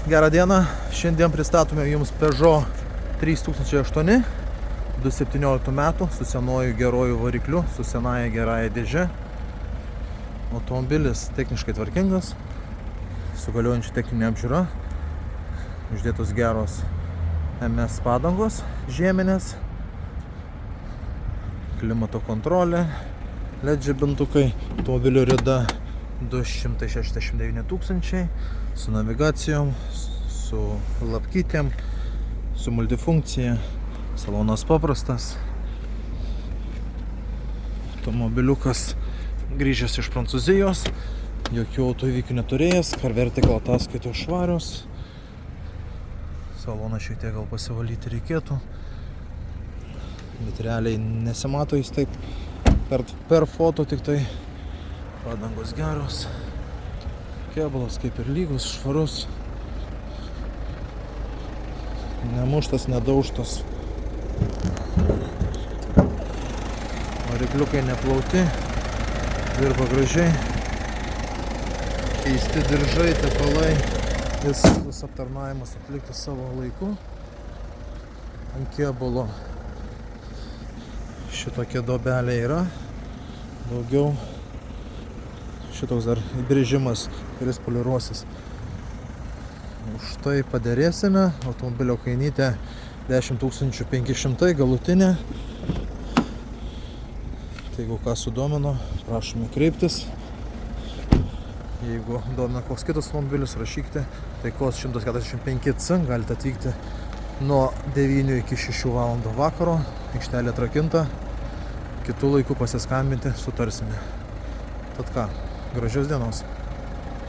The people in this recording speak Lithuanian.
Gerą dieną, šiandien pristatome jums Peugeot 3008 2017 metų su senuoju geruoju varikliu, su senaja gerąja dėže. Automobilis techniškai tvarkingas, su galiojančia techninė apžiūra, uždėtos geros MS padangos žieminės, klimato kontrolė, LED žibintukai, automobilio rida 269 000, su navigacijom, su lapkytėm, su multifunkcija, salonas paprastas, automobiliukas grįžęs iš Prancūzijos, jokių autoįvykių neturėjęs, car vertical ataskaitos švarios, saloną šiek tiek gal pasivalyti reikėtų, bet realiai nesimato jis taip per foto, tik tai padangos geros, kėbulas kaip ir lygus, švarus, nemuštas, nedaužtas, varikliukai neplauti, dirba gražiai, keisti diržai, tepalai, visas aptarnavimas atliktas savo laiku. Ant kėbulo šitokia duobelė yra, daugiau šitoks dar įbrėžimas, kuris poliruosis. Už tai paderėsime, automobilio kainytė 10 500 galutinė. Tai jeigu ką sudomino, prašome kreiptis. Jeigu domina koks kitas automobilis, rašykite. Taikos 145C, galite atvykti nuo 9 iki 6 valandų vakaro. Aikštelė atrakinta. Kitų laikų pasiskambinti, sutarsime. Tad ką, gražios dienos.